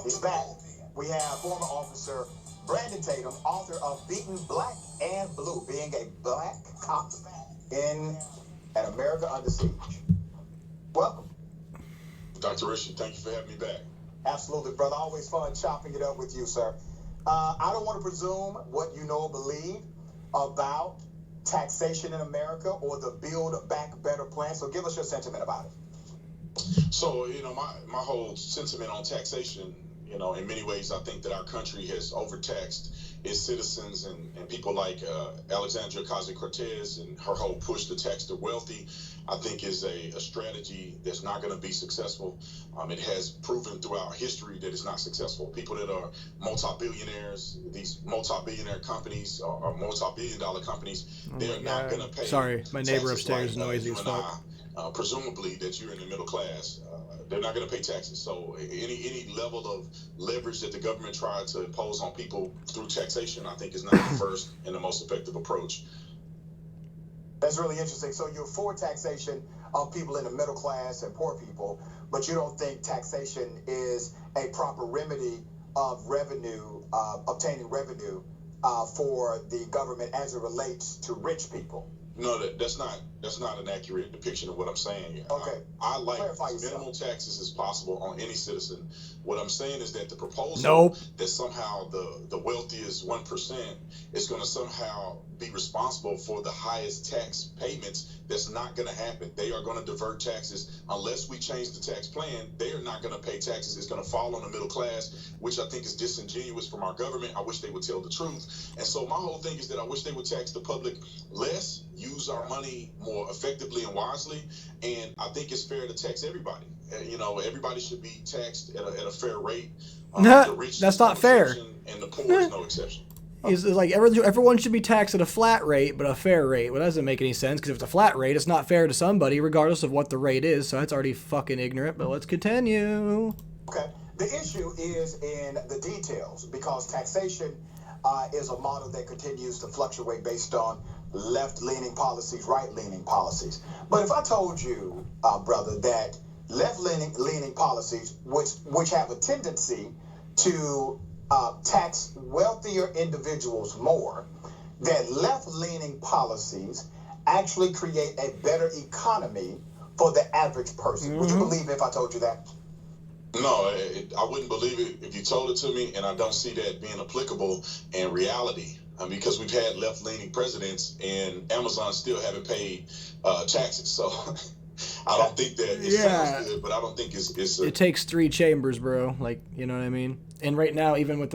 He's back. We have former officer Brandon Tatum, author of Beaten Black and Blue, being a black cop in an America Under Siege. Welcome. Dr. Richey, thank you for having me back. Absolutely, brother. Always fun chopping it up with you, sir. I don't want to presume what you know or believe about taxation in America or the Build Back Better plan, so give us your sentiment about it. So, my whole sentiment on taxation, in many ways, I think that our country has overtaxed its citizens and people like Alexandria Ocasio-Cortez and her whole push to tax the wealthy, I think is a strategy that's not going to be successful. It has proven throughout history that it's not successful. People that are multi-billionaires, these multi-billionaire companies or multi-billion-dollar companies, they're not going to pay. Sorry, my neighbor upstairs is noisy as fuck. Presumably that you're in the middle class, they're not going to pay taxes. So any level of leverage that the government tried to impose on people through taxation, I think is not the first and the most effective approach. That's really interesting. So you're for taxation of people in the middle class and poor people, but you don't think taxation is a proper remedy of revenue, obtaining revenue for the government as it relates to rich people. No, that's not an accurate depiction of what I'm saying. Okay. I like as minimal taxes as possible on any citizen. What I'm saying is that the proposal that somehow the wealthiest 1% is going to somehow be responsible for the highest tax payments, that's not going to happen. They are going to divert taxes unless we change the tax plan. They are not going to pay taxes. It's going to fall on the middle class, which I think is disingenuous from our government. I wish they would tell the truth. And so my whole thing is that I wish they would tax the public less, use our money more effectively and wisely, and I think it's fair to tax everybody. Everybody should be taxed at a fair rate. The rich that's not fair. And the poor is no exception. It's like everyone should be taxed at a flat rate, but a fair rate. Well, that doesn't make any sense, because if it's a flat rate, it's not fair to somebody, regardless of what the rate is. So that's already fucking ignorant, but let's continue. Okay. The issue is in the details, because taxation is a model that continues to fluctuate based on left-leaning policies, right-leaning policies. But if I told you, brother, that left-leaning policies, which have a tendency to tax wealthier individuals more, that left-leaning policies actually create a better economy for the average person. Would you believe if I told you that? No, I wouldn't believe it if you told it to me, and I don't see that being applicable in reality. Because we've had left-leaning presidents, and Amazon still haven't paid taxes. So I don't think that it sounds good, but I don't think it's it takes 3 chambers, bro. Like, you know what I mean? And right now, even with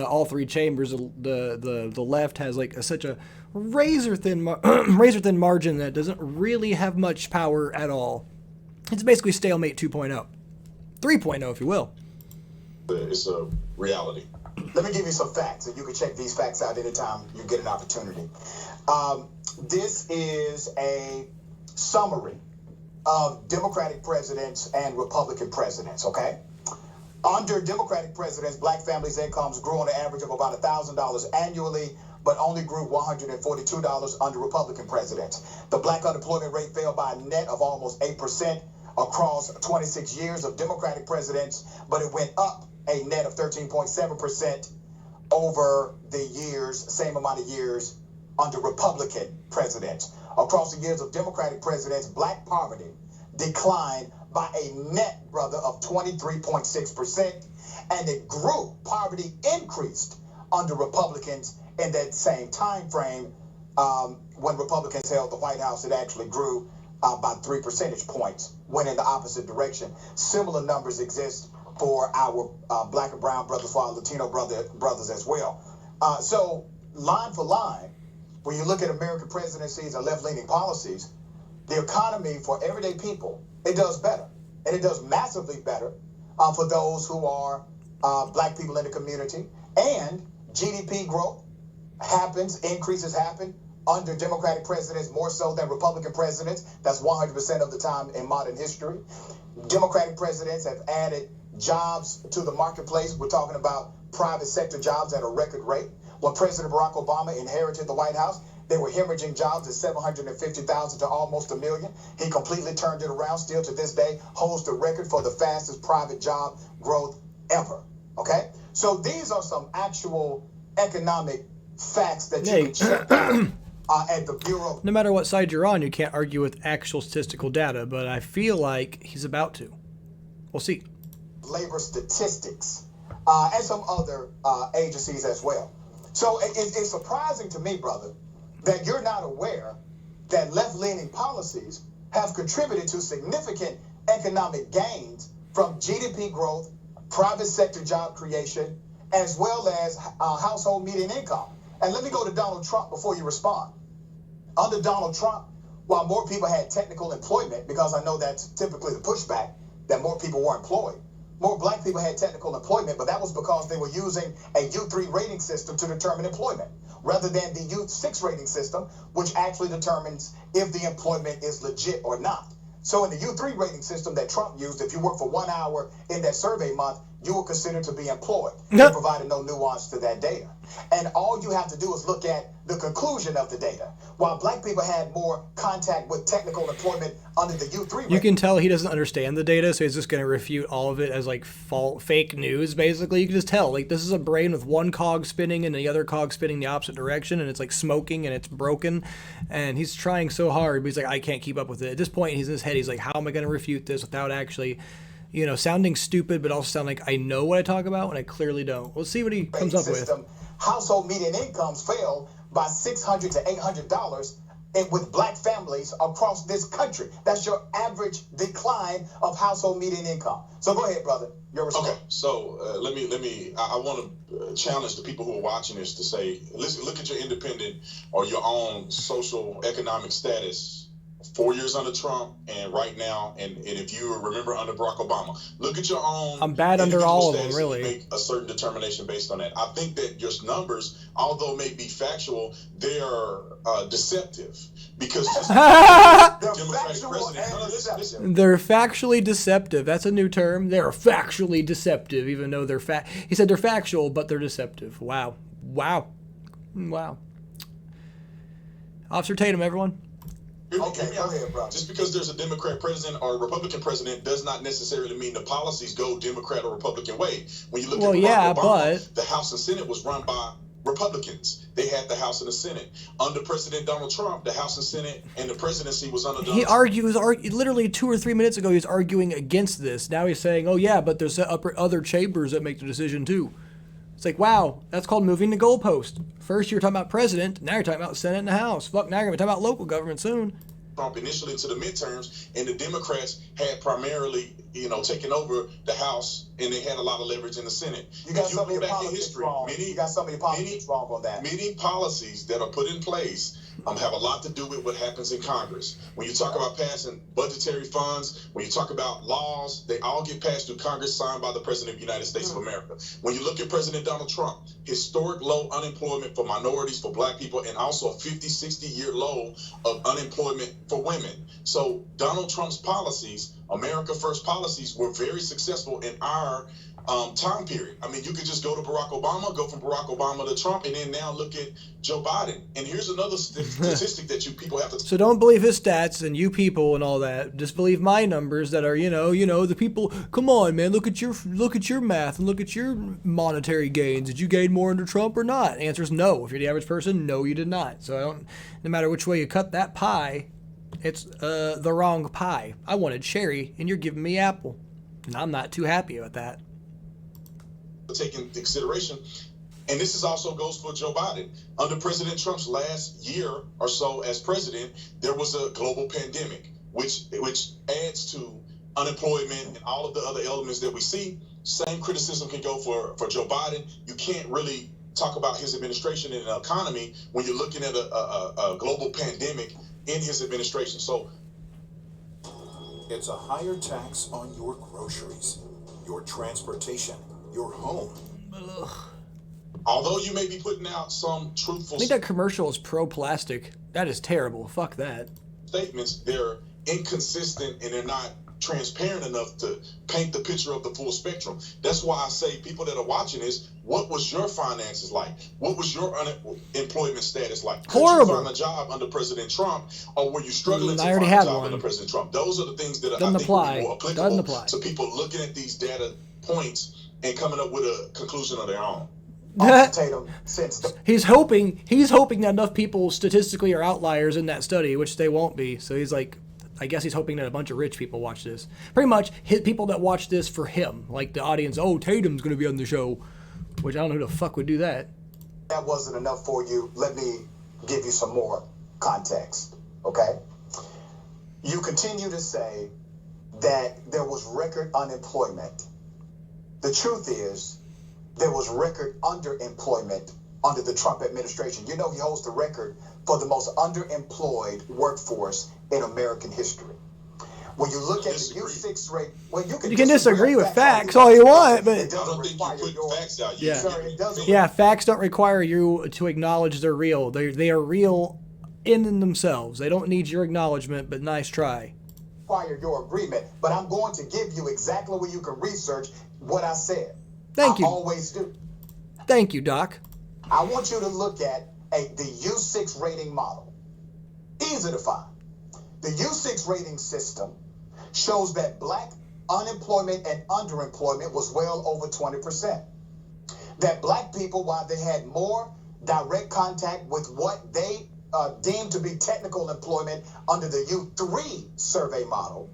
all 3 chambers, the left has like such a razor thin margin that doesn't really have much power at all. It's basically stalemate 2.0, 3.0, if you will. It's a reality. Let me give you some facts, and you can check these facts out anytime you get an opportunity. This is a summary of Democratic presidents and Republican presidents, okay? Under Democratic presidents, black families' incomes grew on an average of about $1,000 annually, but only grew $142 under Republican presidents. The black unemployment rate fell by a net of almost 8% across 26 years of Democratic presidents, but it went up a net of 13.7% over the years, same amount of years under Republican presidents. Across the years of Democratic presidents, black poverty declined by a net, brother, of 23.6%, and it grew. Poverty increased under Republicans in that same time frame. When Republicans held the White House, it actually grew by 3 percentage points, went in the opposite direction. Similar numbers exist for our black and brown brothers, for our Latino brothers as well. So line for line, when you look at American presidencies and left-leaning policies, the economy for everyday people, it does better. And it does massively better for those who are black people in the community. And GDP growth increases happen under Democratic presidents more so than Republican presidents. That's 100% of the time in modern history. Democratic presidents have added jobs to the marketplace. We're talking about private sector jobs at a record rate. When President Barack Obama inherited the White House, they were hemorrhaging jobs at 750,000 to almost 1 million. He completely turned it around. Still to this day holds the record for the fastest private job growth ever. Okay? So these are some actual economic facts that you can check out at the Bureau. No matter what side you're on, you can't argue with actual statistical data, but I feel like he's about to. We'll see. Labor statistics and some other agencies as well. So it's surprising to me, brother, that you're not aware that left-leaning policies have contributed to significant economic gains from GDP growth, private sector job creation, as well as household median income. And let me go to Donald Trump before you respond. Under Donald Trump, while more people had technical employment, because I know that's typically the pushback, that more people were employed, more black people had technical employment, but that was because they were using a U3 rating system to determine employment, rather than the U6 rating system, which actually determines if the employment is legit or not. So in the U3 rating system that Trump used, if you work for 1 hour in that survey month, you were considered to be employed. They provided no nuance to that data. And all you have to do is look at the conclusion of the data. While black people had more contact with technical employment under the U3 rating. You can tell he doesn't understand the data, so he's just going to refute all of it as like fake news, basically. You can just tell, like, this is a brain with one cog spinning and the other cog spinning the opposite direction, and it's like smoking and it's broken. And he's trying so hard, but he's like, I can't keep up with it. At this point, he's in his head, he's like, how am I going to refute this without actually, you know, sounding stupid, but also sound like I know what I talk about when I clearly don't. We'll see what he comes up with. Household median incomes fell by $600 to $800 with black families across this country. That's your average decline of household median income. So go ahead, brother. Your response. Okay, so I want to challenge the people who are watching this to say, listen, look at your independent or your own social economic status 4 years under Trump and right now, and if you remember under Barack Obama, look at your own. I'm bad under all of them, really. Make a certain determination based on that. I think that your numbers, although may be factual, they are deceptive because just Democratic president. They're factually deceptive. That's a new term. They're factually deceptive, even though they're He said they're factual, but they're deceptive. Wow. Officer Tatum, everyone. Okay, go ahead, bro. Just because there's a Democrat president or a Republican president does not necessarily mean the policies go Democrat or Republican way. When you look at Barack Obama, the House and Senate was run by Republicans. They had the House and the Senate. Under President Donald Trump, the House and Senate and the presidency was under Donald Trump. Literally 2 or 3 minutes ago, he was arguing against this. Now he's saying, oh yeah, but there's other chambers that make the decision too. It's like, wow, that's called moving the goalpost. First you were talking about president, now you're talking about Senate and the House. Fuck, now you're going to be talking about local government soon. Trump initially to the midterms, and the Democrats had primarily, taken over the House, and they had a lot of leverage in the Senate. You got some of your politics wrong. You got some of your politics wrong on that. Many policies that are put in place have a lot to do with what happens in Congress. When you talk about passing budgetary funds, when you talk about laws, they all get passed through Congress, signed by the President of the United States of America. When you look at President Donald Trump, historic low unemployment for minorities, for black people, and also a 50, 60-year low of unemployment for women. So Donald Trump's policies, America First policies, were very successful in our time period. I mean, you could just go to Barack Obama, go from Barack Obama to Trump, and then now look at Joe Biden. And here's another statistic that you people have to. So don't believe his stats and you people and all that. Just believe my numbers that are, the people. Come on, man, look at your math and look at your monetary gains. Did you gain more under Trump or not? The answer is no. If you're the average person, no, you did not. So no matter which way you cut that pie, it's the wrong pie. I wanted cherry, and you're giving me apple, and I'm not too happy about that. Take into consideration, and this also goes for Joe Biden. Under President Trump's last year or so as president, there was a global pandemic, which adds to unemployment and all of the other elements that we see. Same criticism can go for Joe Biden. You can't really talk about his administration and the economy when you're looking at a global pandemic in his administration. So it's a higher tax on your groceries, your transportation, your home. Although you may be putting out some truthful... I think that commercial is pro-plastic. That is terrible. Fuck that. Statements, they're inconsistent and they're not transparent enough to paint the picture of the full spectrum. That's why I say people that are watching this, what was your finances like? What was your unemployment status like? Horrible. Could you find a job under President Trump, or were you struggling to find a job under President Trump? Those are the things that I think would be more applicable to people looking at these data points and coming up with a conclusion of their own. Tatum, he's hoping that enough people statistically are outliers in that study, which they won't be. So he's like, I guess he's hoping that a bunch of rich people watch this. Pretty much, people that watch this for him, like the audience. Oh, Tatum's gonna be on the show, which I don't know who the fuck would do that. That wasn't enough for you. Let me give you some more context. Okay, you continue to say that there was record unemployment. The truth is, there was record underemployment under the Trump administration. You know, he holds the record for the most underemployed workforce in American history. When you look at the U6 rate, well, you can disagree with facts all you want, but I don't think you put facts out. Yeah, facts don't require you to acknowledge they're real. They are real in themselves. They don't need your acknowledgement, but nice try. Require your agreement, but I'm going to give you exactly where you can research what I said. Thank you. I always do. Thank you, Doc. I want you to look at the U6 rating model. Easy to find. The U6 rating system shows that black unemployment and underemployment was well over 20%. That black people, while they had more direct contact with what they deemed to be technical employment under the U3 survey model,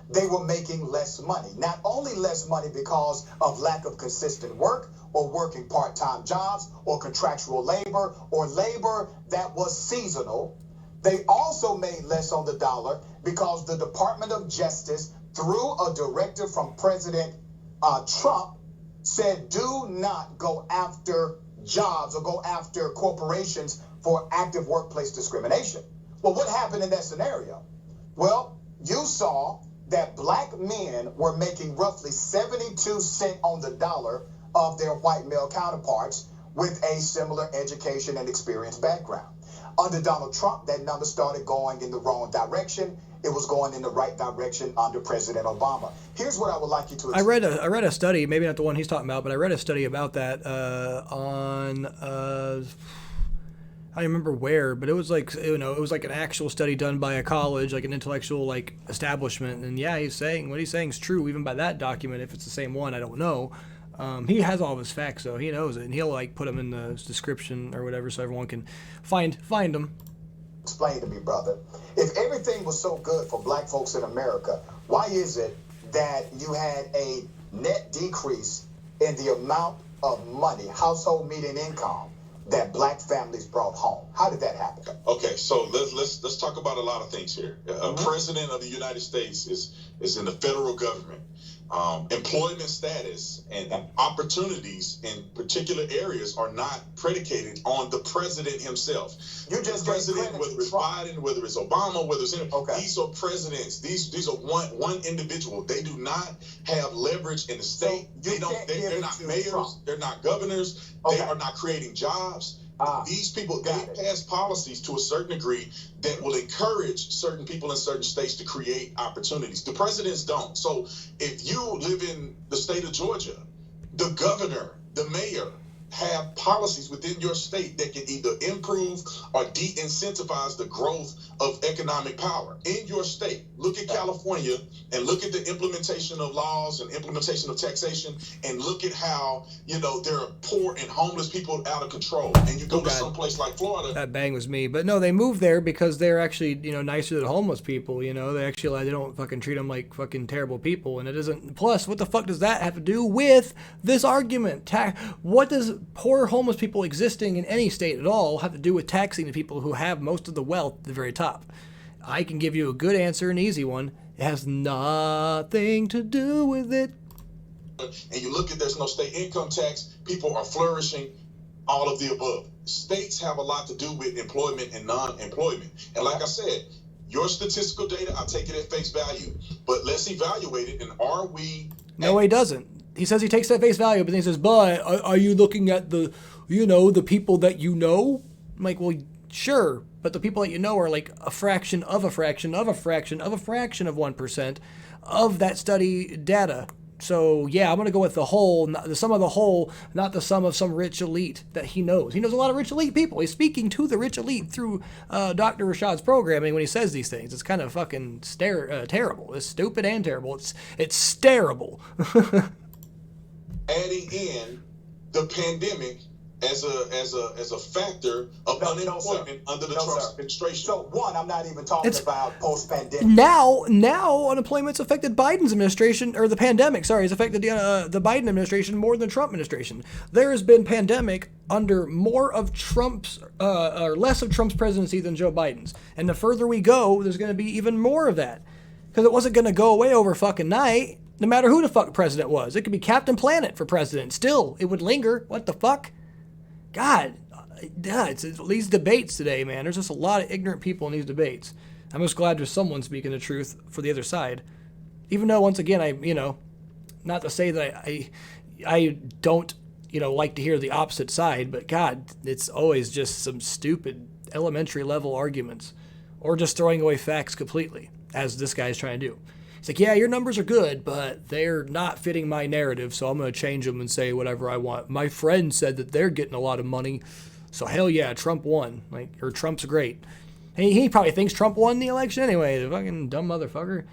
they were making less money. Not only less money because of lack of consistent work or working part-time jobs or contractual labor or labor that was seasonal, they also made less on the dollar because the Department of Justice, through a directive from President Trump, said do not go after jobs or go after corporations for active workplace discrimination. Well, what happened in that scenario? Well, you saw that black men were making roughly 72 cents on the dollar of their white male counterparts with a similar education and experience background. Under Donald Trump, that number started going in the wrong direction. It was going in the right direction under President Obama. Here's what I would like you to explain. I read a study, maybe not the one he's talking about, but I read a study about that I don't remember where, but it was like, it was like an actual study done by a college, like an intellectual like establishment. And yeah, what he's saying is true, even by that document. If it's the same one, I don't know. He has all of his facts, though. He knows it, and he'll like put them in the description or whatever, so everyone can find them. Explain to me, brother. If everything was so good for black folks in America, why is it that you had a net decrease in the amount of money, household median income, that black families brought home? How did that happen? Okay, so let's talk about a lot of things here. President of the United States is in the federal government. Employment status and opportunities in particular areas are not predicated on the president himself. You just the president, whether it's Biden, whether it's Obama, whether it's these are presidents. These are one individual. They do not have leverage in the state. They're not mayors. Trump. They're not governors. They are not creating jobs. These people, they pass policies to a certain degree that will encourage certain people in certain states to create opportunities. The presidents don't. So if you live in the state of Georgia, the governor, the mayor have policies within your state that can either improve or de-incentivize the growth of economic power in your state. Look at California and look at the implementation of laws and implementation of taxation, and look at how, there are poor and homeless people out of control. And you go to some place like Florida. That bang was me. But no, they moved there because they're actually, nicer than homeless people. They actually, they don't fucking treat them like fucking terrible people. And it isn't. Plus, what the fuck does that have to do with this argument? What does poor homeless people existing in any state at all have to do with taxing the people who have most of the wealth at the very top? I can give you a good answer, an easy one. It has nothing to do with it. And you look at there's no state income tax, people are flourishing, all of the above. States have a lot to do with employment and non-employment. And like I said, your statistical data, I'll take it at face value. But let's evaluate it, and are we... No, he doesn't. He says he takes that face value, but then he says, but are you looking at the people that you know? I'm like, well, sure, but the people that you know are like a fraction of a fraction of a fraction of a fraction of 1% of that study data. So, yeah, I'm going to go with the whole, the sum of the whole, not the sum of some rich elite that he knows. He knows a lot of rich elite people. He's speaking to the rich elite through Doctor Rashad's programming when he says these things. It's kind of fucking terrible. It's stupid and terrible. It's terrible. adding in the pandemic as a factor of unemployment under the Trump administration. So one, I'm not even talking about post-pandemic. Now unemployment's affected Biden's administration, or the pandemic, sorry, has affected the Biden administration more than the Trump administration. There has been pandemic under more of Trump's, or less of Trump's presidency than Joe Biden's. And the further we go, there's going to be even more of that. Because it wasn't going to go away over fucking night, no matter who the fuck president was. It could be Captain Planet for president. Still, it would linger. What the fuck? God, it's these debates today, man. There's just a lot of ignorant people in these debates. I'm just glad there's someone speaking the truth for the other side. Even though, once again, not to say that I don't, like to hear the opposite side, but God, it's always just some stupid elementary level arguments or just throwing away facts completely, as this guy's trying to do. It's like, yeah, your numbers are good, but they're not fitting my narrative, so I'm going to change them and say whatever I want. My friend said that they're getting a lot of money, so hell yeah, Trump won. Or Trump's great. He probably thinks Trump won the election anyway, the fucking dumb motherfucker.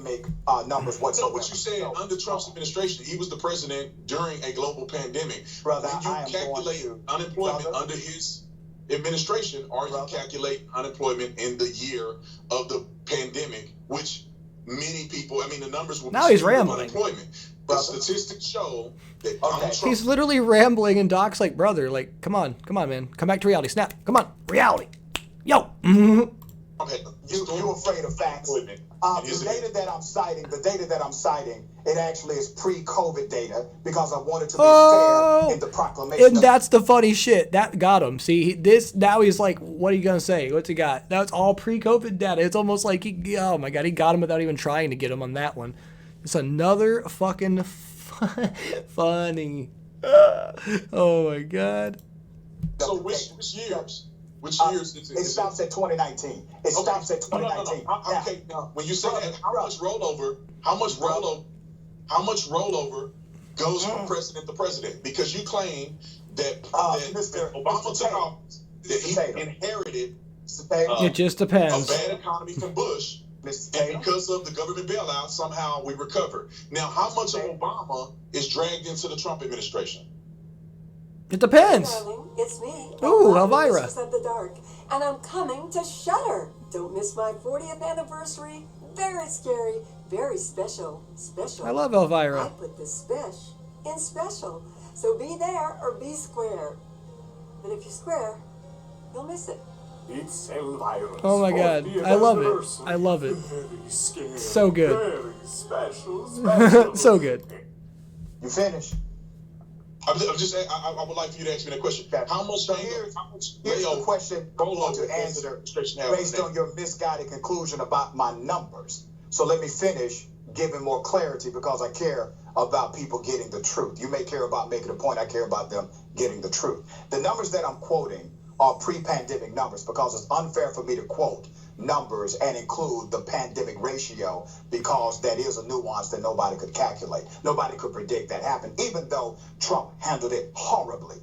Make numbers whatsoever. So what you saying, under Trump's administration, he was the president during a global pandemic. Brother, when you calculate unemployment under his administration, or you calculate unemployment in the year of the pandemic, which many people, the numbers will be now he's rambling. Unemployment. The statistics show that Trump, he's literally rambling, and Doc's like, brother, come on, man. Come back to reality. Snap. Come on. Reality. Yo. You afraid of facts. The data that I'm citing, it actually is pre-COVID data because I wanted to be fair in the proclamation. And that's the funny shit. That got him. See, now he's like, what are you going to say? What's he got? That's all pre-COVID data. It's almost like oh my God, he got him without even trying to get him on that one. It's another fucking funny. Oh my God. So which years? Which years? It stops at 2019. It stops at 2019. Okay. Now, when you say that, how much rollover goes from president to president? Because you claim that Obama took office, that he inherited it just depends. A bad economy from Bush, and because of the government bailout, somehow we recovered. Now, how much of Obama is dragged into the Trump administration? It depends. Hey, darling, it's me. Ooh, Elvira. At the dark, and I'm coming to Shudder. Don't miss my 40th anniversary. Very scary, very special. I love Elvira. I put the spesh in special. So be there or be square. But if you're square, you'll miss it. It's Elvira. Oh my God, I love it. I love it. Very scary, so good. Very special. So good. You finish. I would like for you to ask me that question. How much? Here's the question I want to answer based on your misguided conclusion about my numbers. So let me finish giving more clarity because I care about people getting the truth. You may care about making a point. I care about them getting the truth. The numbers that I'm quoting are pre-pandemic numbers because it's unfair for me to quote numbers and include the pandemic ratio because that is a nuance that nobody could calculate. Nobody could predict that happened. Even though Trump handled it horribly,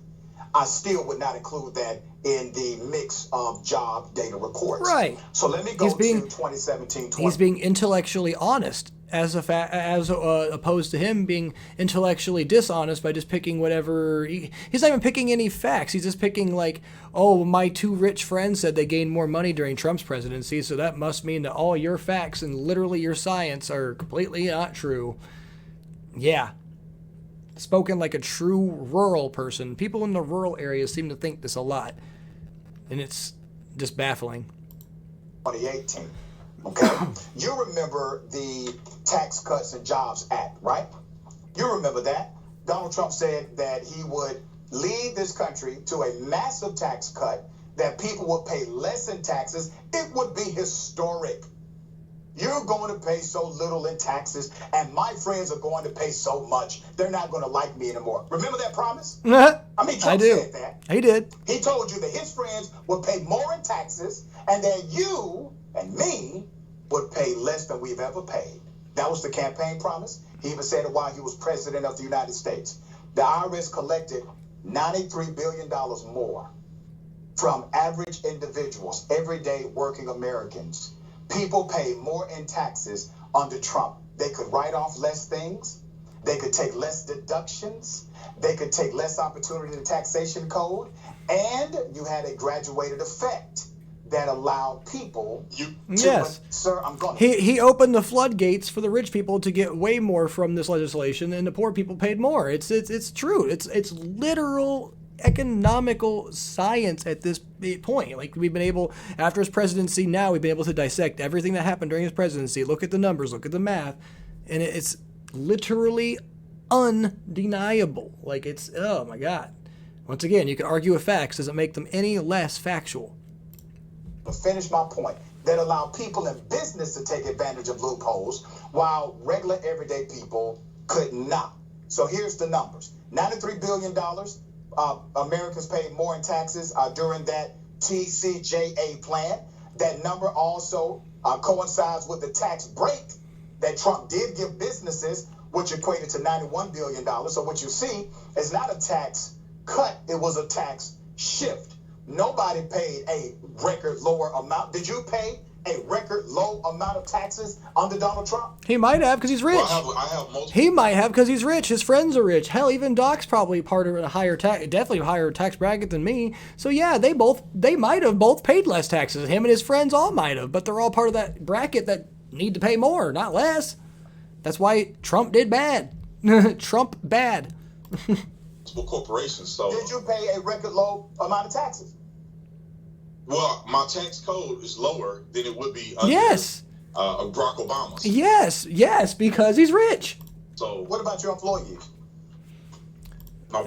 I still would not include that in the mix of job data reports. Right. So let me go to 2017. He's being intellectually honest as opposed to him being intellectually dishonest by just picking whatever. He's not even picking any facts. He's just picking my two rich friends said they gained more money during Trump's presidency, so that must mean that all your facts and literally your science are completely not true. Yeah. Spoken like a true rural person. People in the rural areas seem to think this a lot, and it's just baffling. 2018. Okay, you remember the Tax Cuts and Jobs Act, right? You remember that. Donald Trump said that he would lead this country to a massive tax cut, that people would pay less in taxes. It would be historic. You're going to pay so little in taxes, and my friends are going to pay so much, they're not going to like me anymore. Remember that promise? Trump said that. He did. He told you that his friends would pay more in taxes, and that you and me would pay less than we've ever paid. That was the campaign promise. He even said it while he was president of the United States. The IRS collected $93 billion more from average individuals, everyday working Americans. People pay more in taxes under Trump. They could write off less things. They could take less deductions. They could take less opportunity in the taxation code. And you had a graduated effect that allowed people Yes. Sir, I'm going He opened the floodgates for the rich people to get way more from this legislation, and the poor people paid more. It's true. It's literal economical science at this point. Like, we've been able, after his presidency, now we've been able to dissect everything that happened during his presidency, look at the numbers, look at the math, and it's literally undeniable. Like, it's, oh my God. Once again, you can argue with facts. Doesn't make them any less factual. to finish my point, that allow people in business to take advantage of loopholes while regular everyday people could not. So here's the numbers. $93 billion Americans paid more in taxes during that TCJA plan. That number also coincides with the tax break that Trump did give businesses, which equated to $91 billion. So what you see is not a tax cut, it was a tax shift. Nobody paid a record lower amount. Did you pay a record low amount of taxes under Donald Trump? He might have because he's rich. Well, I have multiple. He might have because he's rich. His friends are rich. Hell, even Doc's probably part of a higher tax, definitely a higher tax bracket than me. So yeah, they might have both paid less taxes. Him and his friends all might have, but they're all part of that bracket that need to pay more, not less. That's why Trump did bad. Trump bad. Corporations. So did you pay a record low amount of taxes? Well, my tax code is lower than it would be under Yes. Barack Obama's. Yes, because he's rich. So What about your employees?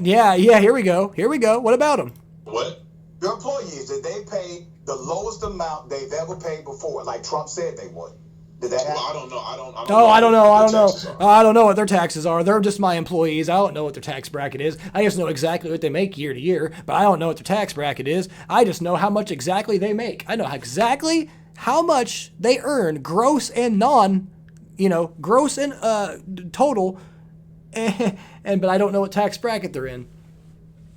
Yeah, here we go. What about him? What? Your employees, did they pay the lowest amount they've ever paid before, like Trump said they would? Did that happen? Well, I don't know. I don't know what their taxes are. They're just my employees. I don't know what their tax bracket is. I just know exactly what they make year to year, but I don't know what their tax bracket is. I just know how much exactly they make. I know exactly how much they earn, gross and gross and total, but I don't know what tax bracket they're in.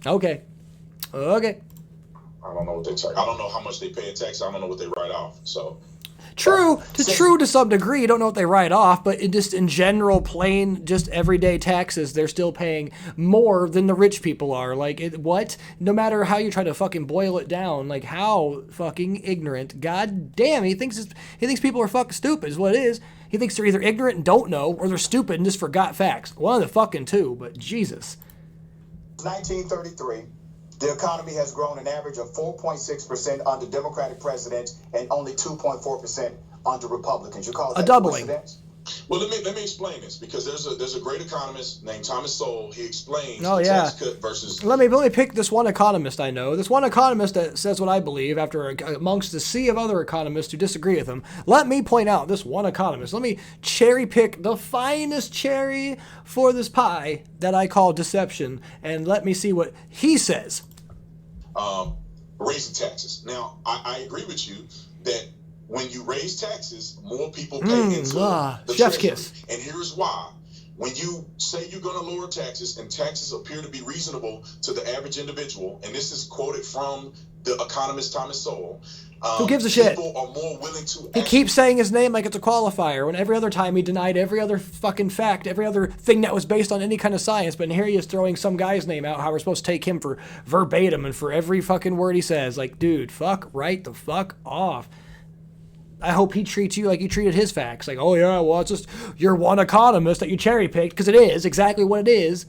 Okay. I don't know what they tax. I don't know how much they pay in tax. I don't know what they write off. So. True to some degree. You don't know what they write off, but in general, plain, just everyday taxes, they're still paying more than the rich people are. Like, what? No matter how you try to fucking boil it down, like, how fucking ignorant. God damn, he thinks people are fucking stupid is what it is. He thinks they're either ignorant and don't know, or they're stupid and just forgot facts. One of the fucking two, but Jesus. 1933. The economy has grown an average of 4.6% under Democratic presidents and only 2.4% under Republicans. You call that a doubling? Well, let me explain this, because there's a great economist named Thomas Sowell. He explains tax cut versus. Let me pick this one economist I know. This one economist that says what I believe after amongst the sea of other economists who disagree with him. Let me point out this one economist. Let me cherry pick the finest cherry for this pie that I call deception, and let me see what he says. Raising taxes. Now, I agree with you that when you raise taxes, more people pay into the chef's treasury. kiss. And here's why. When you say you're going to lower taxes and taxes appear to be reasonable to the average individual, and this is quoted from the economist Thomas Sowell, who gives a shit? People are more willing to. He keeps saying his name like it's a qualifier, when every other time he denied every other fucking fact, every other thing that was based on any kind of science. But here he is throwing some guy's name out, how we're supposed to take him for verbatim and for every fucking word he says. Like, dude, right the fuck off. I hope he treats you like you treated his facts. Like, oh yeah, well, it's just you're one economist that you cherry picked, because it is exactly what it is.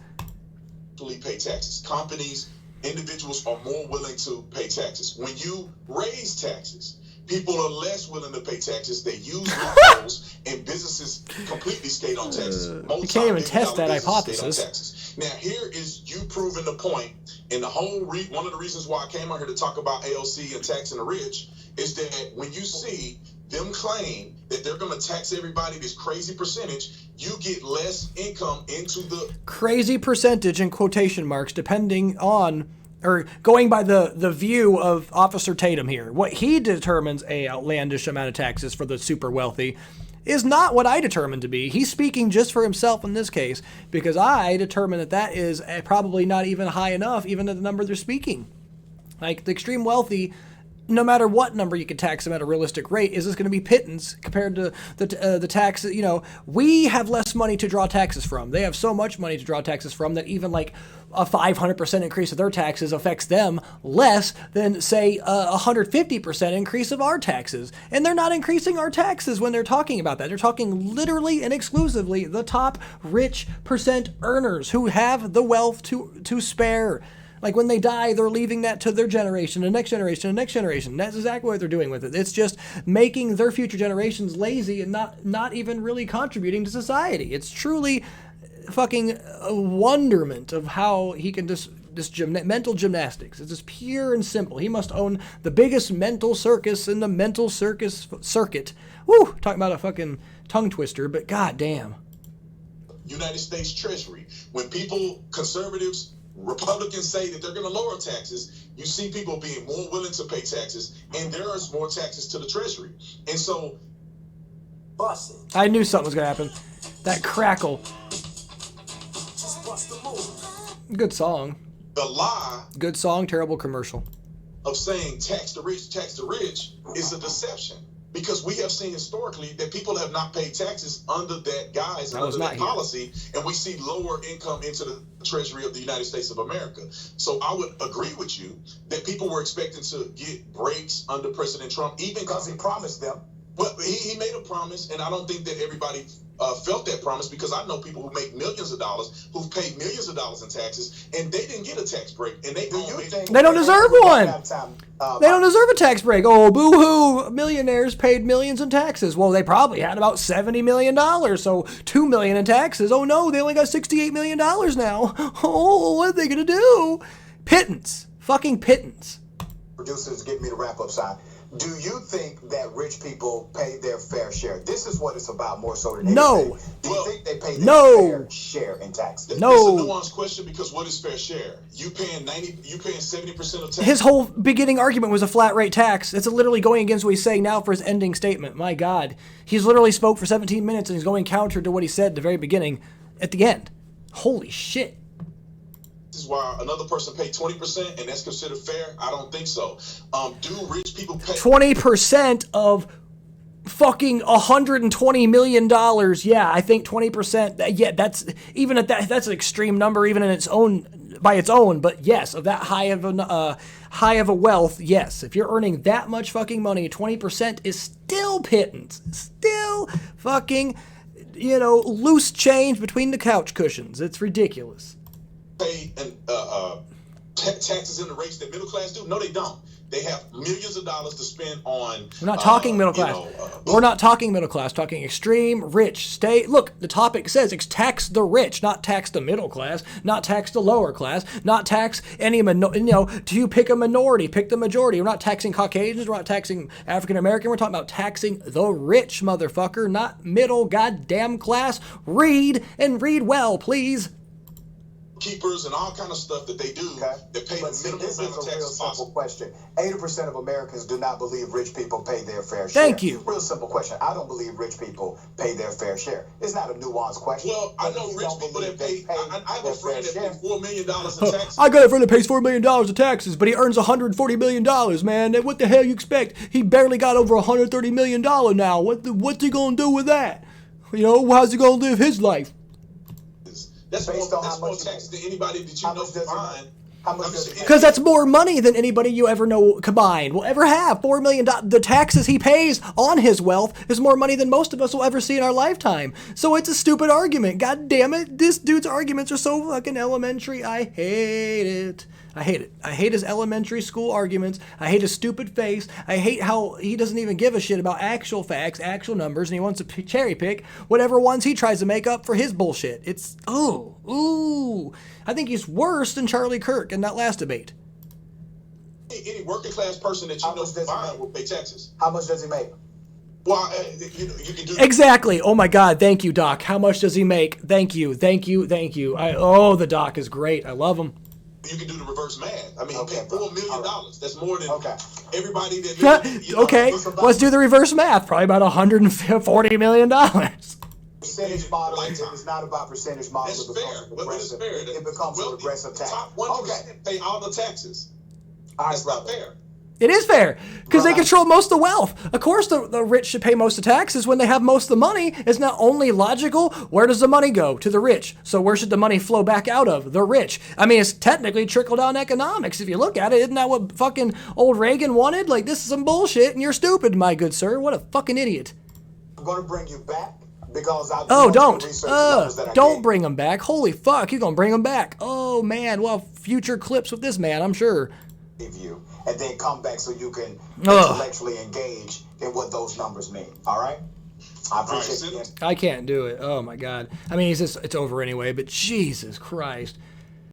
Pay taxes. Companies, individuals are more willing to pay taxes. When you raise taxes, people are less willing to pay taxes. They use loopholes, and businesses completely skate on taxes. You can't even test that hypothesis. Now, here is you proving the point, and the whole one of the reasons why I came out here to talk about AOC and taxing the rich is that when you see them claim that they're going to tax everybody this crazy percentage, you get less income into the crazy percentage in quotation marks, depending on, or going by the view of Officer Tatum here. What he determines a outlandish amount of taxes for the super wealthy is not what I determine to be. He's speaking just for himself in this case, because I determine that is probably not even high enough, even at the number they're speaking. Like, the extreme wealthy no matter what number you can tax them at a realistic rate, is this going to be pittance compared to the tax? You know, we have less money to draw taxes from. They have so much money to draw taxes from that even like a 500% increase of their taxes affects them less than, say, a 150% increase of our taxes. And they're not increasing our taxes when they're talking about that. They're talking literally and exclusively the top rich percent earners who have the wealth to spare. Like when they die, they're leaving that to their generation, the next generation, the next generation. That's exactly what they're doing with it. It's just making their future generations lazy and not even really contributing to society. It's truly fucking a wonderment of how he can mental gymnastics. It's just pure and simple. He must own the biggest mental circus in the mental circus circuit. Woo! Talking about a fucking tongue twister, but goddamn. United States Treasury. When people, conservatives, Republicans say that they're going to lower taxes, you see people being more willing to pay taxes, and there is more taxes to the Treasury. And so, I knew something was going to happen. That crackle. Good song. The lie. Good song, terrible commercial. Of saying tax the rich is a deception. Because we have seen historically that people have not paid taxes under that guise and under that policy, and we see lower income into the Treasury of the United States of America. So I would agree with you that people were expecting to get breaks under President Trump, even because he promised them. Well, he made a promise, and I don't think that everybody felt that promise, because I know people who make millions of dollars, who've paid millions of dollars in taxes, and they didn't get a tax break. And they don't deserve one. They don't deserve a tax break. Oh, boo-hoo. Millionaires paid millions in taxes. Well, they probably had about $70 million, so $2 million in taxes. Oh, no, they only got $68 million now. Oh, what are they going to do? Pittance. Fucking pittance. Producers, get me the wrap-up sign. Do you think that rich people pay their fair share? This is what it's about more so than anything. No. Do you think they pay their fair share in taxes? No. It's a nuanced question, because what is fair share? You paying 70% of tax? His whole beginning argument was a flat rate tax. It's literally going against what he's saying now for his ending statement. My God. He's literally spoke for 17 minutes and he's going counter to what he said at the very beginning at the end. Holy shit. This is why another person paid 20% and that's considered fair? I don't think so. Do rich people pay 20% of fucking $120 million? Yeah, I think 20%. Yeah, that's even at that. That's an extreme number, even in its own by its own. But yes, of that high of a wealth, yes. If you're earning that much fucking money, 20% is still pittance. Still fucking, loose change between the couch cushions. It's ridiculous. Pay taxes in the rates that middle class do? No, they don't. They have millions of dollars to spend on. We're not talking middle class. We're not talking middle class. Talking extreme rich. Look, the topic says it's tax the rich, not tax the middle class, not tax the lower class, not tax any do you pick a minority, pick the majority. We're not taxing Caucasians. We're not taxing African American. We're talking about taxing the rich, motherfucker, not middle goddamn class. Read and read well, please. Keepers and all kind of stuff that they do that pay the minimum this is amount of a real taxes simple possible. question. 80% of Americans do not believe rich people pay their fair share. Thank you. Real simple question. I don't believe rich people pay their fair share. It's not a nuanced question. Well, I know rich people that pay. I have a friend that pays $4 million in taxes. I got a friend that pays $4 million in taxes, but he earns $140 million, man. What the hell you expect? He barely got over $130 million now. What's he gonna do with that? How's he gonna live his life? That's more taxes than anybody that you know combined. Because that's more money than anybody you ever know combined will ever have. $4 million. The taxes he pays on his wealth is more money than most of us will ever see in our lifetime. So it's a stupid argument. God damn it. This dude's arguments are so fucking elementary. I hate it. I hate it. I hate his elementary school arguments. I hate his stupid face. I hate how he doesn't even give a shit about actual facts, actual numbers, and he wants to cherry pick whatever ones he tries to make up for his bullshit. It's, ooh. I think he's worse than Charlie Kirk in that last debate. Any working class person that you know combined will pay taxes. How much does he make? Well, you can do exactly. Oh my God. Thank you, Doc. How much does he make? Thank you. The Doc is great. I love him. You can do the reverse math. I mean, he paid $4 million. Right. That's more than everybody that lives. Okay, let's do the reverse math. Probably about $140 million. Percentage model is not about percentage model. That's fair. It becomes a regressive tax. The top 1% pay all the taxes. All right, that's not fair. It is fair because they control most of the wealth. Of course, the rich should pay most of the taxes when they have most of the money. It's not only logical. Where does the money go? To the rich. So where should the money flow back out of? The rich. I mean, it's technically trickle-down economics. If you look at it, isn't that what fucking old Reagan wanted? Like, this is some bullshit, and you're stupid, my good sir. What a fucking idiot. I'm going to bring you back because I don't bring them back. Holy fuck, you're going to bring them back. Oh, man. Well, future clips with this man, I'm sure. You and then come back so you can intellectually engage in what those numbers mean. All right? I appreciate it. I can't do it. Oh my God. I mean, it's over anyway, but Jesus Christ.